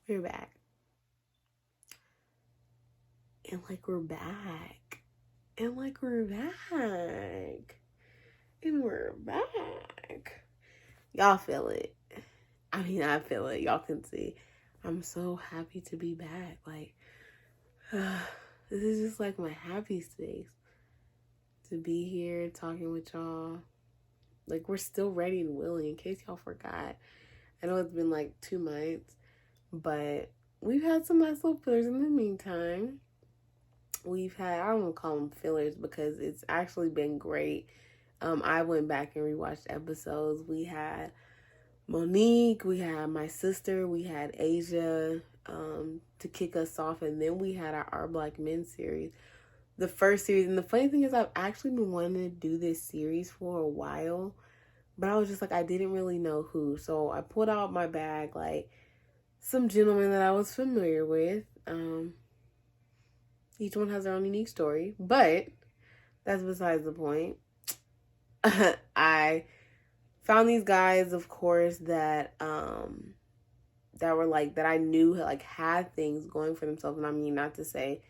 We're back. And like we're back. And like we're back. And we're back. Y'all feel it. I mean, I feel it. Y'all can see. I'm so happy to be back. Like, this is just like my happy space. To be here talking with y'all. Like, we're still ready and willing, in case y'all forgot. I know it's been like 2 months, but we've had some nice little fillers in the meantime. We've had, I don't want to call them fillers because it's actually been great. I went back and rewatched episodes. We had Monique, we had my sister, we had Asia to kick us off, and then we had our Black Men series. The first series, and the funny thing is I've actually been wanting to do this series for a while, but I was just like, I didn't really know who. So I pulled out my bag, like, some gentlemen that I was familiar with. Each one has their own unique story, but that's besides the point. I found these guys, of course, that were like, that I knew like had things going for themselves. And I mean, not to say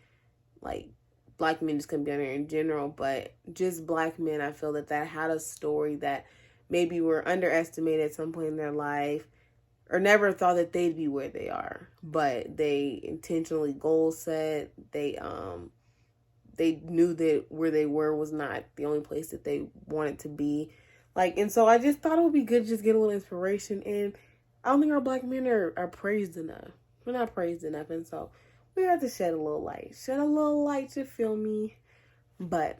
like Black men just couldn't be on there in general, but just Black men, I feel that had a story that maybe were underestimated at some point in their life, or never thought that they'd be where they are, but they intentionally goal set. They knew that where they were was not the only place that they wanted to be. Like, and so I just thought it would be good to just get a little inspiration. And I don't think our Black men are praised enough. We're not praised enough. And so we have to shed a little light. Shed a little light, you feel me? But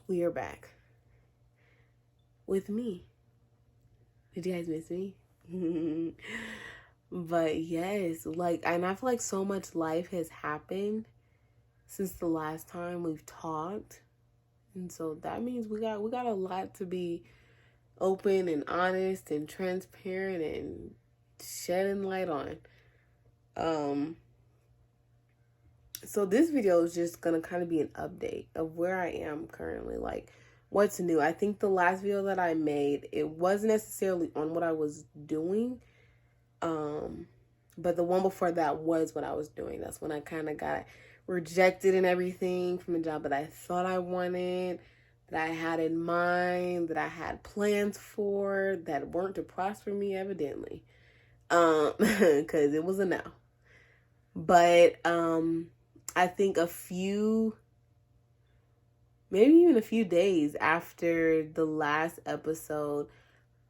we are back. With me. Did you guys miss me? But yes, like, and I feel like so much life has happened since the last time we've talked. And so that means we got a lot to be open and honest and transparent and shedding light on. So this video is just gonna kind of be an update of where I am currently, like what's new. I think the last video that I made, it wasn't necessarily on what I was doing, but the one before that was what I was doing. That's when I kind of got rejected and everything from a job that I thought I wanted, that I had in mind, that I had plans for, that weren't to prosper me, evidently, because it was a no. But I think maybe even a few days after the last episode,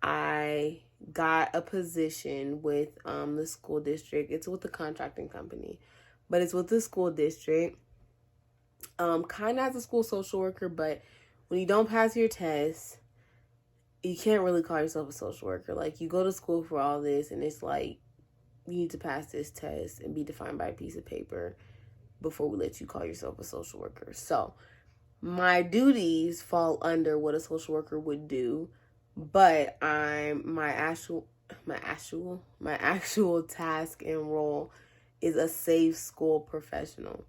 I got a position with the school district. It's with the contracting company, but it's with the school district. Kind of as a school social worker, but when you don't pass your test, you can't really call yourself a social worker. Like, you go to school for all this, and it's like, you need to pass this test and be defined by a piece of paper before we let you call yourself a social worker. So my duties fall under what a social worker would do, but my actual task and role is a safe school professional.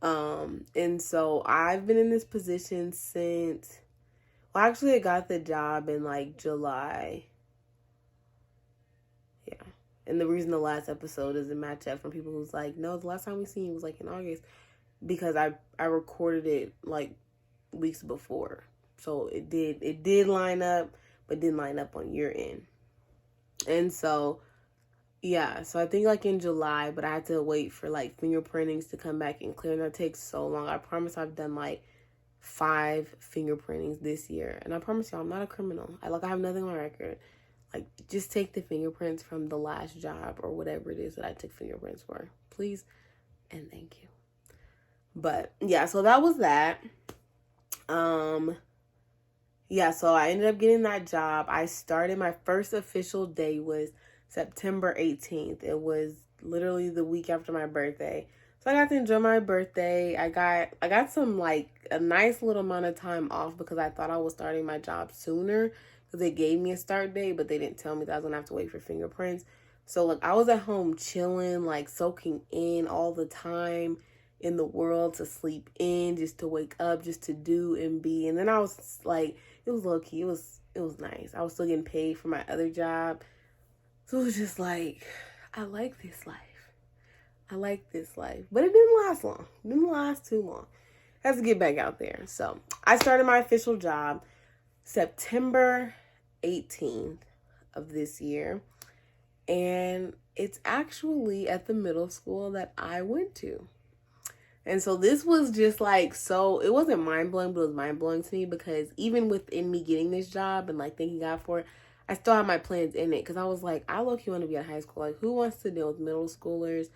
And so I've been in this position since, well, actually I got the job in like July. Yeah. And the reason the last episode doesn't match up from people who's like, no, the last time we seen you was like in August, because I recorded it like weeks before. So it did line up, but didn't line up on your end. And so, yeah, so I think like in July, but I had to wait for like fingerprintings to come back and clear, and that takes so long. I promise I've done like 5 fingerprintings this year, and I promise y'all I'm not a criminal. I have nothing on my record. Like, just take the fingerprints from the last job or whatever it is that I took fingerprints for, please and thank you. But yeah, so that was that. Yeah, so I ended up getting that job. I started, my first official day was September 18th. It was literally the week after my birthday. So I got to enjoy my birthday. I got some, like, a nice little amount of time off because I thought I was starting my job sooner, because they gave me a start date, but they didn't tell me that I was going to have to wait for fingerprints. So, like, I was at home chilling, like, soaking in all the time in the world to sleep in, just to wake up, just to do and be. And then I was, like, it was low key. It was nice. I was still getting paid for my other job. So it was just like, I like this life. I like this life. But it didn't last long. It didn't last too long. I have to get back out there. So I started my official job September 18th of this year. And it's actually at the middle school that I went to. And so this was just like, so it wasn't mind-blowing, but it was mind-blowing to me because even within me getting this job and like thanking God for it, I still had my plans in it because I was like, I low-key want to be in high school. Like, who wants to deal with middle schoolers?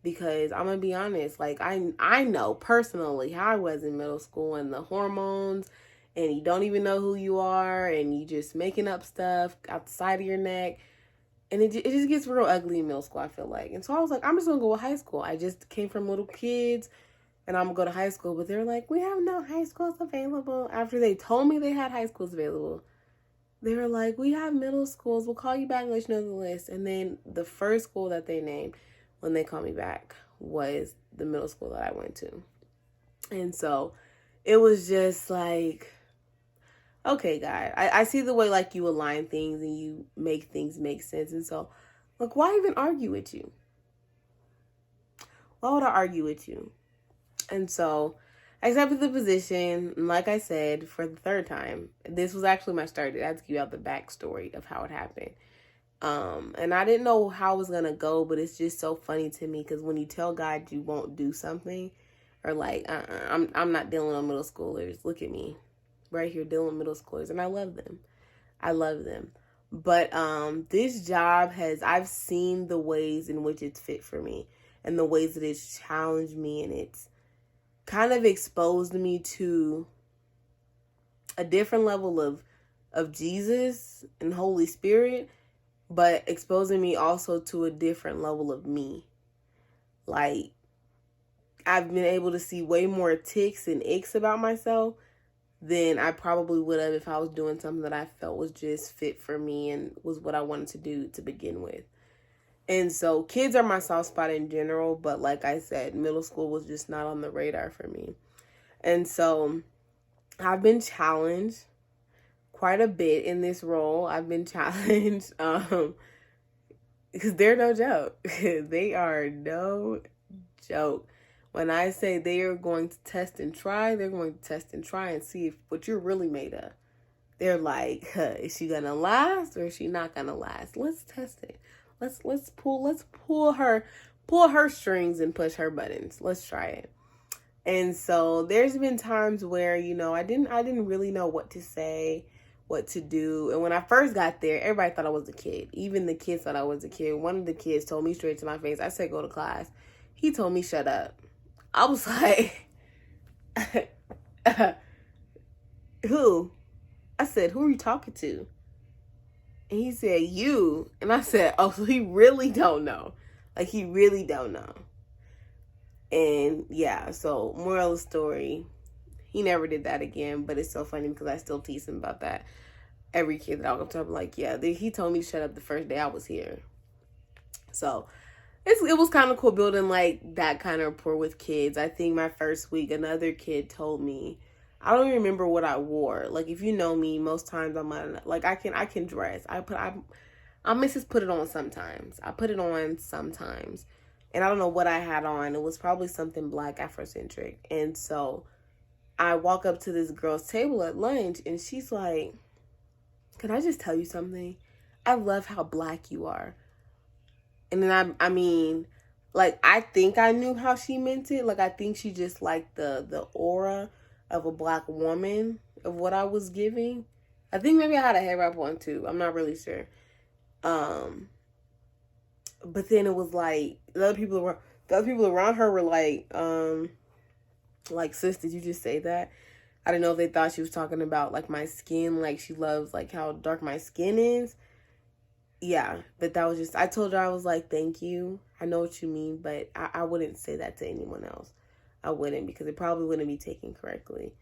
Because I'm going to be honest, like I know personally how I was in middle school and the hormones and you don't even know who you are and you just making up stuff out the side of your neck. And it just gets real ugly in middle school, I feel like. And so I was like, I'm just going to go with high school. I just came from little kids and I'm going to go to high school. But they're like, we have no high schools available. After they told me they had high schools available, they were like, we have middle schools. We'll call you back and let you know the list. And then the first school that they named when they called me back was the middle school that I went to. And so it was just like, okay, God, I see the way like you align things and you make things make sense. And so, like, why even argue with you? Why would I argue with you? And so I accepted the position. And like I said, for the third time, this was actually my start date. I had to give out the backstory of how it happened. And I didn't know how it was going to go, but it's just so funny to me because when you tell God you won't do something or like, I'm not dealing with middle schoolers. Look at me right here dealing with middle schoolers. And I love them. I love them. But this job I've seen the ways in which it's fit for me and the ways that it's challenged me and it's kind of exposed me to a different level of Jesus and Holy Spirit, but exposing me also to a different level of me. Like, I've been able to see way more ticks and icks about myself than I probably would have if I was doing something that I felt was just fit for me and was what I wanted to do to begin with. And so kids are my soft spot in general, but like I said, middle school was just not on the radar for me. And so I've been challenged quite a bit in this role. I've been challenged because they're no joke. They are no joke. When I say they are going to test and try, they're going to test and try and see what you're really made of. They're like, is she gonna last or is she not gonna last? Let's test it. Let's pull her strings and push her buttons. Let's try it. And so there's been times where, you know, I didn't really know what to say, what to do. And when I first got there, everybody thought I was a kid. Even the kids thought I was a kid. One of the kids told me straight to my face. I said, go to class. He told me, shut up. I was like, who? I said, who are you talking to? And he said, you. And I said, oh, so he really don't know. Like, he really don't know. And yeah, so moral of the story, he never did that again. But it's so funny because I still tease him about that. Every kid that I'll come to, I'm like, yeah, he told me to shut up the first day I was here. So it was kind of cool building like that kind of rapport with kids. I think my first week, another kid told me, I don't even remember what I wore. Like, if you know me, most times like I can dress. I missus put it on sometimes. I put it on sometimes. And I don't know what I had on. It was probably something black Afrocentric. And so I walk up to this girl's table at lunch and she's like, can I just tell you something? I love how black you are. And then I mean, like, I think I knew how she meant it. Like, I think she just liked the aura of a black woman of what I was giving. I think maybe I had a hair wrap on too. I'm not really sure. But then it was like the other people around her were like, sis, did you just say that? I didn't know if they thought she was talking about like my skin, like she loves like how dark my skin is. Yeah, but that was just, I told her, I was like, thank you. I know what you mean, but I wouldn't say that to anyone else. I wouldn't, because it probably wouldn't be taken correctly.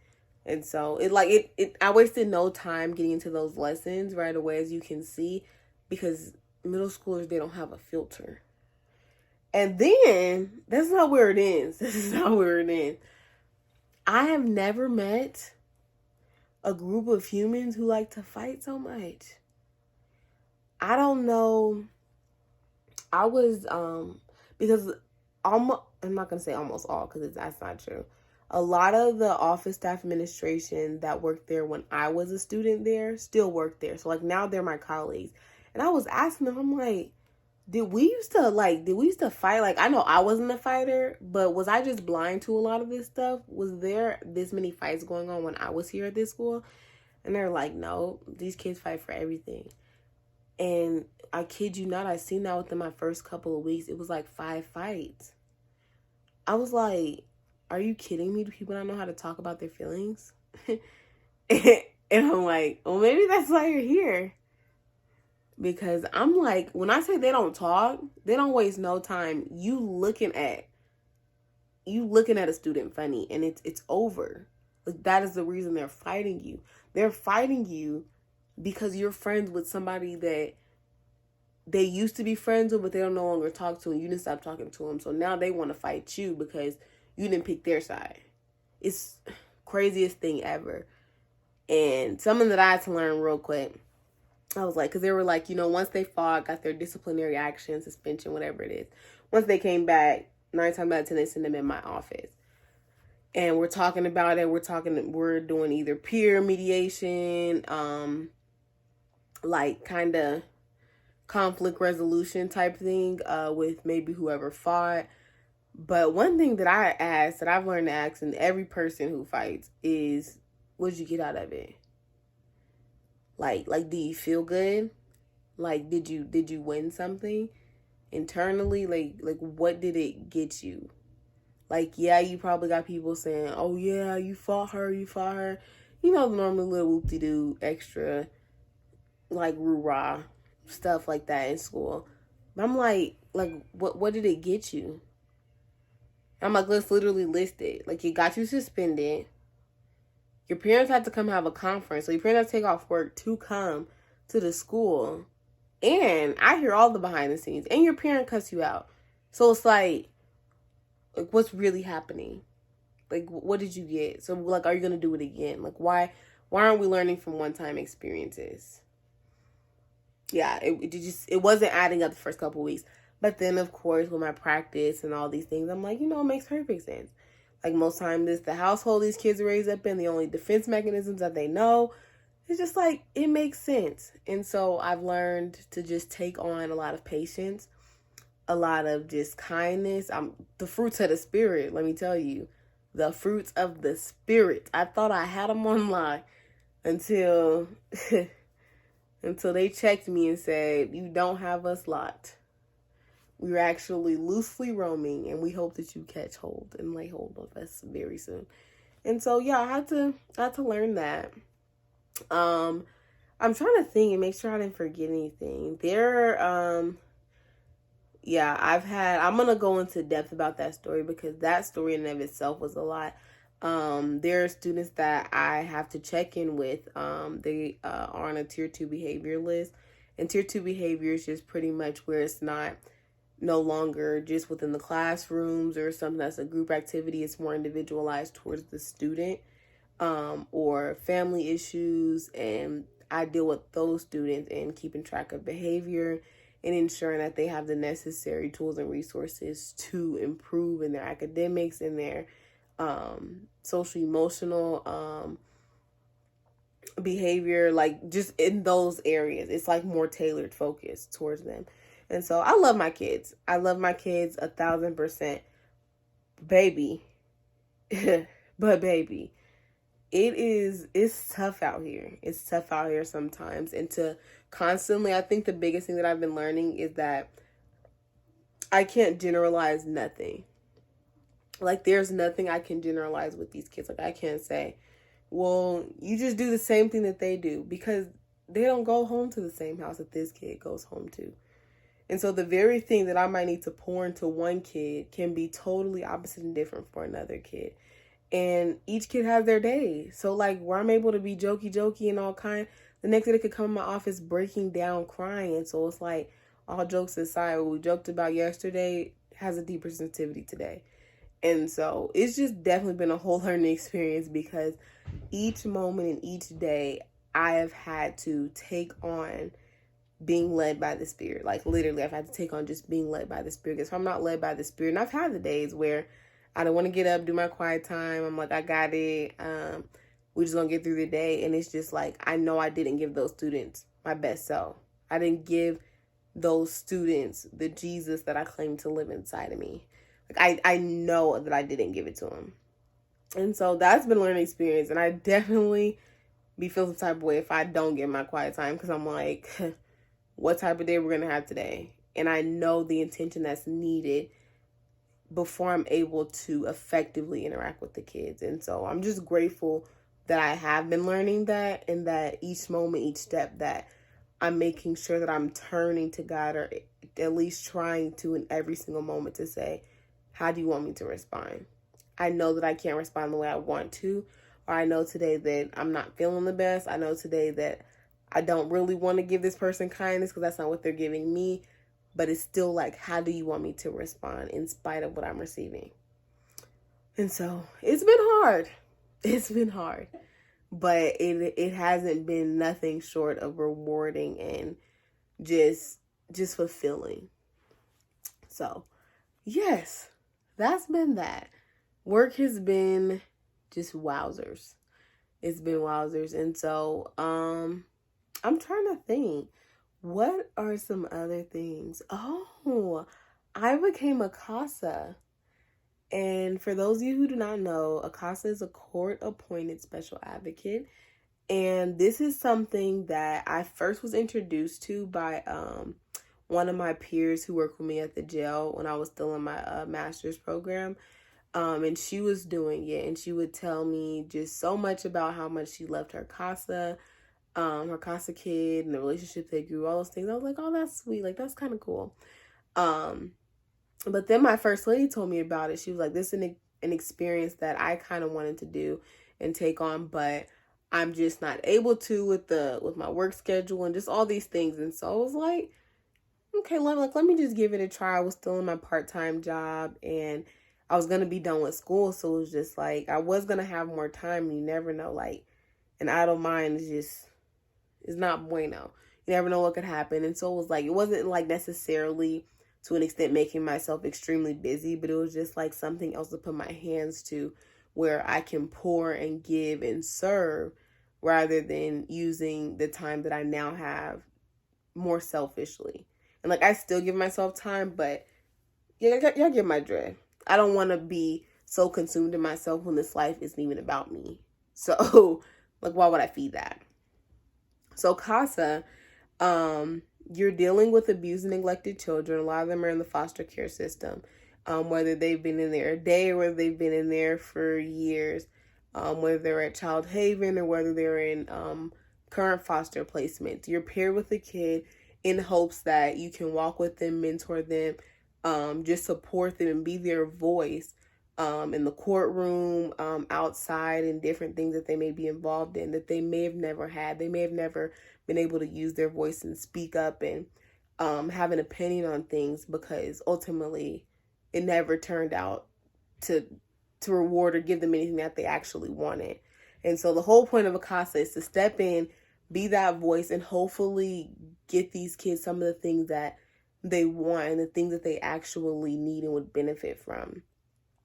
And so I wasted no time getting into those lessons right away, as you can see, because middle schoolers, they don't have a filter. And then that's not where it ends. This is not where it ends. I have never met a group of humans who like to fight so much. I don't know I was, because almost, I'm not going to say almost all, because that's not true. A lot of the office staff administration that worked there when I was a student there still work there. So like now they're my colleagues. And I was asking them, I'm like, did we used to fight? Like, I know I wasn't a fighter, but was I just blind to a lot of this stuff? Was there this many fights going on when I was here at this school? And they're like, no, these kids fight for everything. And I kid you not, I seen that within my first couple of weeks. It was like 5 fights. I was like, are you kidding me? Do people not know how to talk about their feelings? And I'm like, well, maybe that's why you're here. Because I'm like, when I say they don't talk, they don't waste no time. You looking at a student funny, and it's over. Like, that is the reason they're fighting you. They're fighting you because you're friends with somebody that they used to be friends with, but they don't no longer talk to, and you didn't stop talking to them. So now they want to fight you because you didn't pick their side. It's craziest thing ever. And something that I had to learn real quick. I was like, because they were like, once they fought, got their disciplinary action, suspension, whatever it is. Once they came back, 9 times out of 10, they sent them in my office. And we're talking about it. We're doing either peer mediation, like kind of conflict resolution type thing, with maybe whoever fought. But one thing that I've learned to ask in every person who fights is, what did you get out of it? Like, do you feel good? Like, did you win something internally? Like, what did it get you? Like, yeah, you probably got people saying, oh yeah, you fought her. The normal little whoop-de-doo extra, like, rah stuff like that in school. But I'm like, what did it get you? I'm like, let's literally list it. Like, it got you suspended. Your parents had to come have a conference. So your parents had to take off work to come to the school. And I hear all the behind the scenes. And your parent cuss you out. So it's like what's really happening? Like, what did you get? So, like, are you going to do it again? Like, why aren't we learning from one-time experiences? Yeah, it wasn't adding up the first couple of weeks. But then, of course, with my practice and all these things, I'm like, it makes perfect sense. Like, most time, the household these kids are raised up in, the only defense mechanisms that they know, it's just like, it makes sense. And so I've learned to just take on a lot of patience, a lot of just kindness. The fruits of the spirit, let me tell you. The fruits of the spirit. I thought I had them online until they checked me and said, you don't have us locked. We were actually loosely roaming, and we hope that you catch hold and lay hold of us very soon. And so, yeah, I had to learn that. I'm trying to think and make sure I didn't forget anything. I'm going to go into depth about that story because that story in and of itself was a lot. There are students that I have to check in with. They are on a tier 2 behavior list, and tier 2 behavior is just pretty much where it's no longer just within the classrooms or something that's a group activity. It's more individualized towards the student, or family issues. And I deal with those students and keeping track of behavior and ensuring that they have the necessary tools and resources to improve in their academics and their social emotional behavior, like just in those areas. It's like more tailored focus towards them. And so I love my kids. I love my kids 1,000%. Baby. But baby, it's tough out here. It's tough out here sometimes. And to constantly, I think the biggest thing that I've been learning is that I can't generalize nothing. Like, there's nothing I can generalize with these kids. Like, I can't say, well, you just do the same thing that they do, because they don't go home to the same house that this kid goes home to. And so the very thing that I might need to pour into one kid can be totally opposite and different for another kid. And each kid has their day. So, like, where I'm able to be jokey and all kind, the next day they could come in my office breaking down, crying. And so it's like, all jokes aside, what we joked about yesterday has a deeper sensitivity today. And so it's just definitely been a whole learning experience, because each moment and each day I have had to take on being led by the Spirit. Like literally, I've had to take on just being led by the Spirit. Because if I'm not led by the Spirit, and I've had the days where I don't want to get up, do my quiet time. I'm like, I got it. We're just gonna get through the day. And it's just like, I know I didn't give those students my best self. I didn't give those students the Jesus that I claim to live inside of me. Like I know that I didn't give it to them. And so that's been a learning experience. And I definitely be feeling some type of way if I don't get my quiet time, because I'm like, what type of day we're going to have today? And I know the intention that's needed before I'm able to effectively interact with the kids. And so I'm just grateful that I have been learning that, and that each moment, each step, that I'm making sure that I'm turning to God, or at least trying to in every single moment to say, how do you want me to respond? I know that I can't respond the way I want to, or I know today that I'm not feeling the best. I know today that I don't really want to give this person kindness because that's not what they're giving me. But it's still like, how do you want me to respond in spite of what I'm receiving? And so it's been hard. It's been hard. But it hasn't been nothing short of rewarding and just fulfilling. So, yes, that's been that. Work has been just wowzers. It's been wowzers. And so, I'm trying to think. What are some other things? Oh, I became a CASA. And for those of you who do not know, a CASA is a court-appointed special advocate. And this is something that I first was introduced to by one of my peers who worked with me at the jail when I was still in my master's program. And she was doing it, and she would tell me just so much about how much she loved her CASA kid, and the relationship they grew, all those things. I was like, oh, that's sweet. Like, that's kind of cool. But then my first lady told me about it. She was like, this is an experience that I kind of wanted to do and take on, but I'm just not able to with my work schedule and just all these things. And so I was like, okay, let me just give it a try. I was still in my part-time job, and I was going to be done with school. So it was just like, I was going to have more time. You never know, like, an idle mind is not bueno. You never know what could happen. And so it was like, it wasn't like necessarily to an extent making myself extremely busy, but it was just like something else to put my hands to, where I can pour and give and serve rather than using the time that I now have more selfishly. And like, I still give myself time, but yeah, y'all get my drift. I don't want to be so consumed in myself when this life isn't even about me. So like, why would I feed that? So CASA, you're dealing with abused and neglected children. A lot of them are in the foster care system, whether they've been in there a day or whether they've been in there for years, whether they're at Child Haven or whether they're in current foster placements. You're paired with a kid in hopes that you can walk with them, mentor them, just support them and be their voice in the courtroom, outside, and different things that they may be involved in that they may have never had. They may have never been able to use their voice and speak up and have an opinion on things, because ultimately it never turned out to reward or give them anything that they actually wanted. And so the whole point of a CASA is to step in, be that voice, and hopefully get these kids some of the things that they want and the things that they actually need and would benefit from.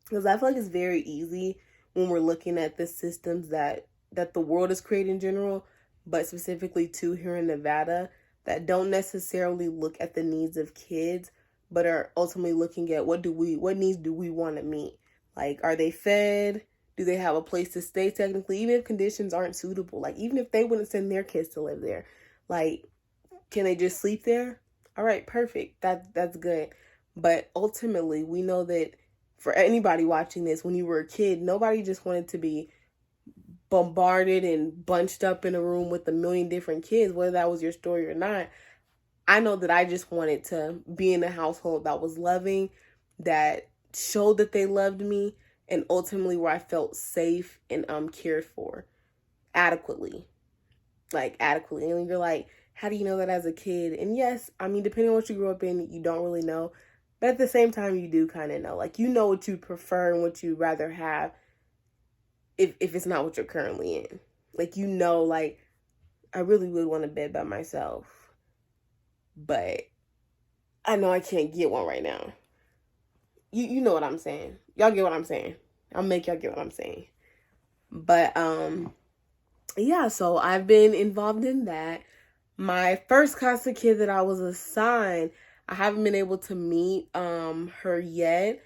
Because I feel like it's very easy when we're looking at the systems that the world has created in general, but specifically too here in Nevada, that don't necessarily look at the needs of kids, but are ultimately looking at what needs do we want to meet? Like, are they fed? Do they have a place to stay technically? Even if conditions aren't suitable, like even if they wouldn't send their kids to live there, like, can they just sleep there? All right, perfect. That's good. But ultimately, we know that for anybody watching this, when you were a kid, nobody just wanted to be bombarded and bunched up in a room with a million different kids, whether that was your story or not. I know that I just wanted to be in a household that was loving, that showed that they loved me, and ultimately where I felt safe and cared for adequately. Like, adequately. And you're like, how do you know that as a kid? And yes, I mean, depending on what you grew up in, you don't really know. But at the same time, you do kind of know. Like, you know what you prefer and what you'd rather have if it's not what you're currently in. Like, you know, like, I really would want to bed by myself. but I know I can't get one right now. You know what I'm saying. Y'all get what I'm saying. I'll make y'all get what I'm saying. But yeah, so I've been involved in that. My first foster kid that I was assigned, I haven't been able to meet her yet,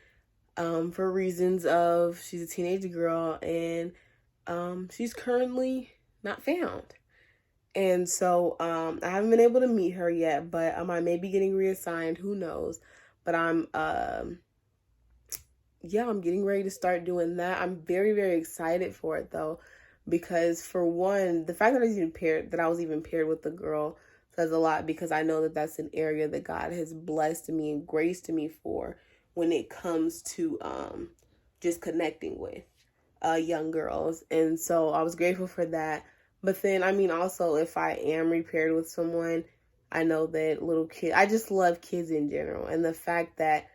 for reasons of she's a teenage girl and she's currently not found. And so I haven't been able to meet her yet, but I may be getting reassigned, who knows. But I'm I'm getting ready to start doing that. I'm very, very excited for it though, because for one, the fact that I was even paired with the girl says a lot, because I know that that's an area that God has blessed me and graced me for when it comes to just connecting with young girls. And so I was grateful for that. But then, I mean, also, if I am repaired with someone, I know that little kids, I just love kids in general. And the fact that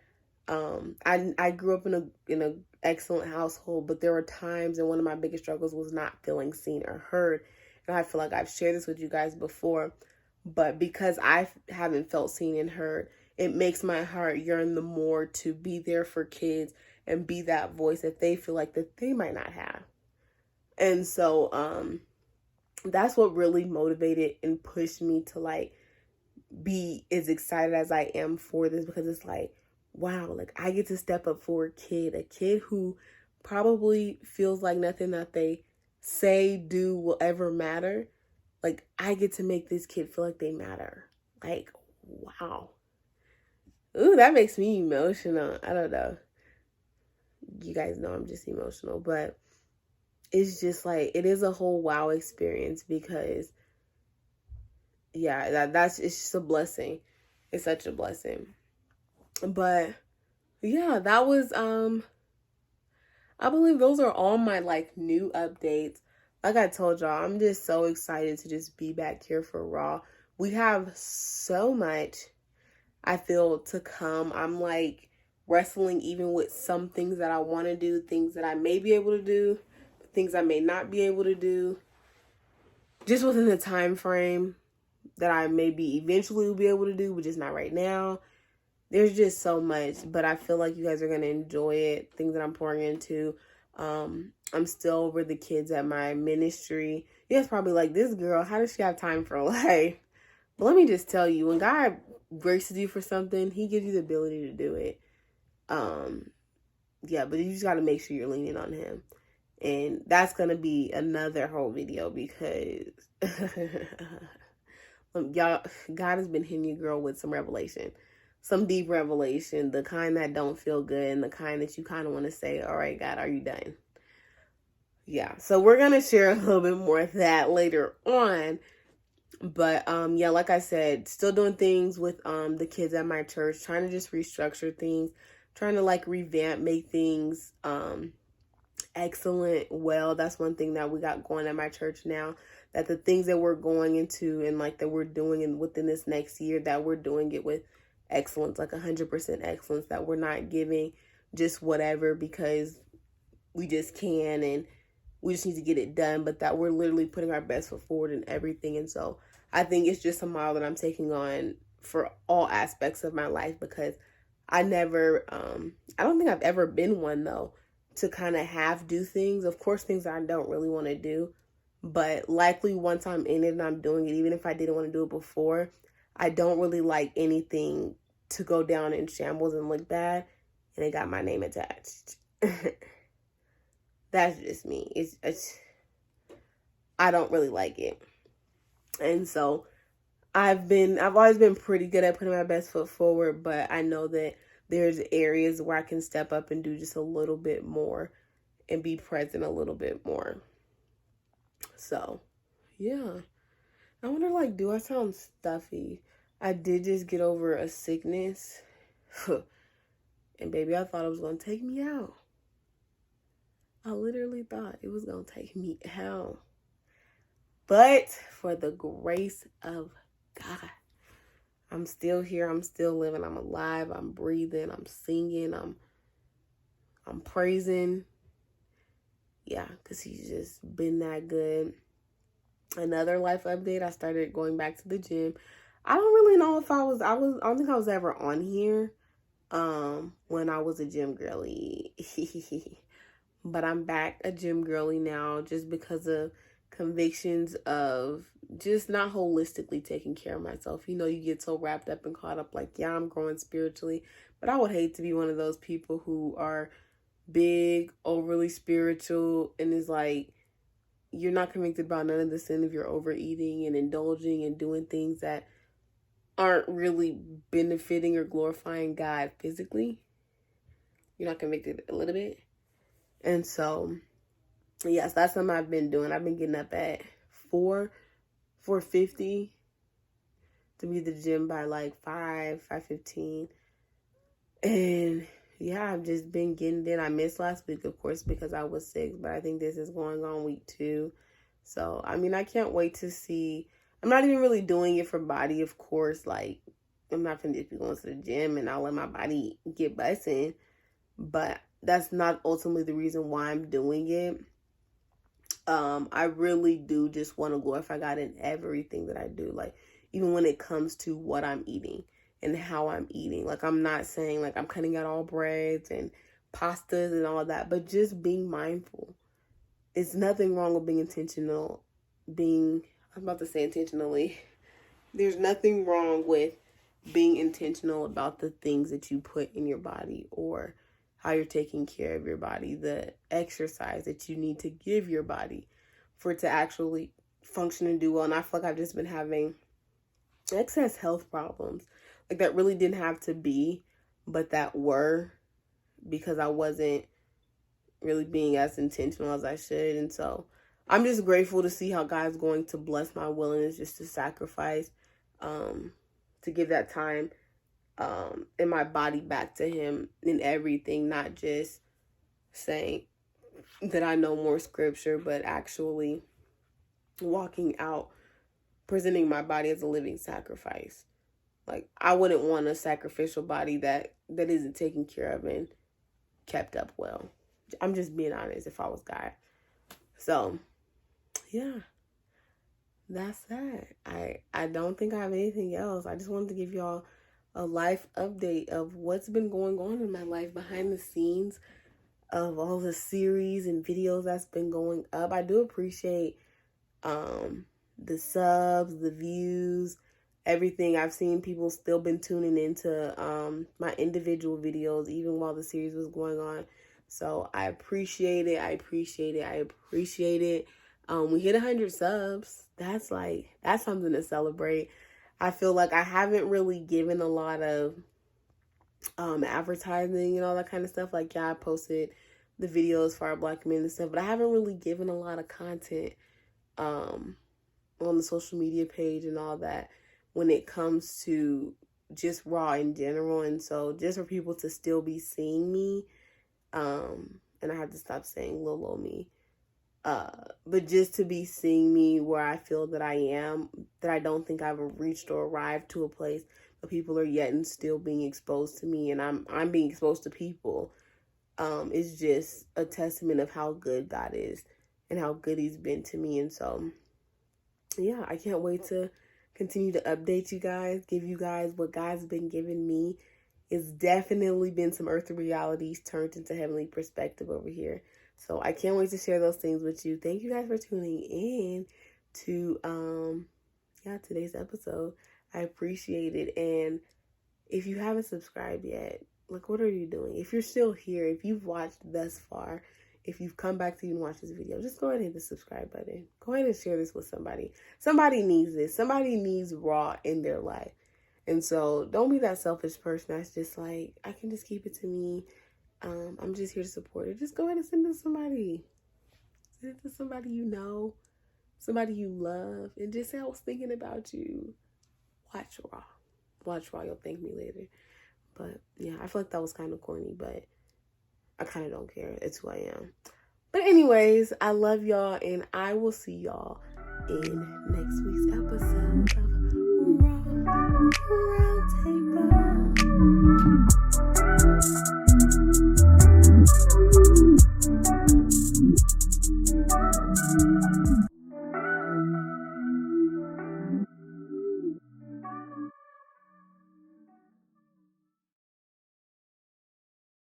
I grew up in a excellent household, but there were times, and one of my biggest struggles was not feeling seen or heard. And I feel like I've shared this with you guys before, but because I haven't felt seen and heard, it makes my heart yearn the more to be there for kids and be that voice that they feel like that they might not have. And so that's what really motivated and pushed me to like be as excited as I am for this, because it's like, wow, like I get to step up for a kid who probably feels like nothing that they say, do will ever matter. Like I get to make this kid feel like they matter. Like, wow. Ooh, that makes me emotional. I don't know. You guys know I'm just emotional, but it's just like, it is a whole wow experience, because yeah, that's it's just a blessing. It's such a blessing. But yeah, that was I believe those are all my like new updates. Like I told y'all, I'm just so excited to just be back here for Raw. We have so much, I feel, to come. I'm like wrestling even with some things that I want to do, things that I may be able to do, things I may not be able to do, just within the time frame that I maybe eventually will be able to do, but just not right now. There's just so much, but I feel like you guys are going to enjoy it, things that I'm pouring into. I'm still over the kids at my ministry. You guys probably like, this girl, how does she have time for life? But let me just tell you, when God graces you for something, he gives you the ability to do it. Yeah, but you just got to make sure you're leaning on him. And that's going to be another whole video, because y'all, God has been hitting you, girl, with some revelation. Some deep revelation, the kind that don't feel good and the kind that you kind of want to say, all right, God, are you done? Yeah, so we're going to share a little bit more of that later on. But yeah, like I said, still doing things with the kids at my church, trying to just restructure things, trying to like revamp, make things excellent. Well, that's one thing that we got going at my church now, that the things that we're going into and like that we're doing and within this next year, that we're doing it with excellence, like 100% excellence, that we're not giving just whatever because we just can and we just need to get it done, but that we're literally putting our best foot forward in everything. And so I think it's just a model that I'm taking on for all aspects of my life, because I never, I don't think I've ever been one though, to kind of do things. Of course, things that I don't really want to do, but likely once I'm in it and I'm doing it, even if I didn't want to do it before, I don't really like anything to go down in shambles and look bad and it got my name attached. That's just me. It's I don't really like it. And so I've always been pretty good at putting my best foot forward, but I know that there's areas where I can step up and do just a little bit more and be present a little bit more. So, yeah. I wonder, like, do I sound stuffy? I did just get over a sickness. And baby, I thought it was going to take me out. I literally thought it was going to take me out. But for the grace of God, I'm still here. I'm still living. I'm alive. I'm breathing. I'm singing. I'm praising. Yeah, because he's just been that good. Another life update, I started going back to the gym. I don't really know if I don't think I was ever on here when I was a gym girly. But I'm back a gym girly now just because of convictions of just not holistically taking care of myself. You know, you get so wrapped up and caught up like, yeah, I'm growing spiritually, but I would hate to be one of those people who are big, overly spiritual, and is like, you're not convicted about none of the sin of your overeating and indulging and doing things that aren't really benefiting or glorifying God physically. You're not convicted a little bit. And so, yes, that's something I've been doing. I've been getting up at 4:50 to be at the gym by like 5:15. And yeah, I've just been getting in. I missed last week, of course, because I was sick, but I think this is going on week 2. So, I mean, I can't wait to see. I'm not even really doing it for body, of course. Like, I'm not going to just be going to the gym and I'll let my body get busting. But that's not ultimately the reason why I'm doing it. I really do just want to glorify God in everything that I do. Like, even when it comes to what I'm eating and how I'm eating. Like, I'm not saying like I'm cutting out all breads and pastas and all of that, but just being mindful. It's nothing wrong with being intentional. I'm about to say intentionally. There's nothing wrong with being intentional about the things that you put in your body or how you're taking care of your body, the exercise that you need to give your body for it to actually function and do well. And I feel like I've just been having excess health problems, like that really didn't have to be, but that were because I wasn't really being as intentional as I should. And so I'm just grateful to see how God's going to bless my willingness just to sacrifice, to give that time and my body back to Him in everything, not just saying that I know more scripture, but actually walking out, presenting my body as a living sacrifice. Like, I wouldn't want a sacrificial body that isn't taken care of and kept up well. I'm just being honest if I was God. So, yeah, that's that. I don't think I have anything else. I just wanted to give y'all a life update of what's been going on in my life behind the scenes of all the series and videos that's been going up. I do appreciate the subs, the views, everything. I've seen people still been tuning into my individual videos even while the series was going on. So I appreciate it. We hit 100 subs. That's something to celebrate. I feel like I haven't really given a lot of advertising and all that kind of stuff. Like, yeah, I posted the videos for our Black men and stuff, but I haven't really given a lot of content on the social media page and all that when it comes to just Raw in general. And so just for people to still be seeing me, and I have to stop saying little old me, but just to be seeing me where I feel that I am, that I don't think I've reached or arrived to a place, but people are yet and still being exposed to me, and I'm being exposed to people, is just a testament of how good God is and how good He's been to me. And so, yeah, I can't wait to continue to update you guys, give you guys what God's been giving me. It's definitely been some earthly realities turned into heavenly perspective over here. So I can't wait to share those things with you. Thank you guys for tuning in to today's episode. I appreciate it. And if you haven't subscribed yet, like, what are you doing? If you're still here, if you've watched thus far, if you've come back to even watch this video, just go ahead and hit the subscribe button. Go ahead and share this with somebody. Somebody needs this. Somebody needs Raw in their life. And so don't be that selfish person that's just like, I can just keep it to me. I'm just here to support it. Just go ahead and send it to somebody. Send it to somebody you know, somebody you love, and just say, I was thinking about you. Watch Raw. You'll thank me later. But yeah, I feel like that was kind of corny, but I kind of don't care. It's who I am. But anyways, I love y'all, and I will see y'all in next week's episode of Raw Roundtable.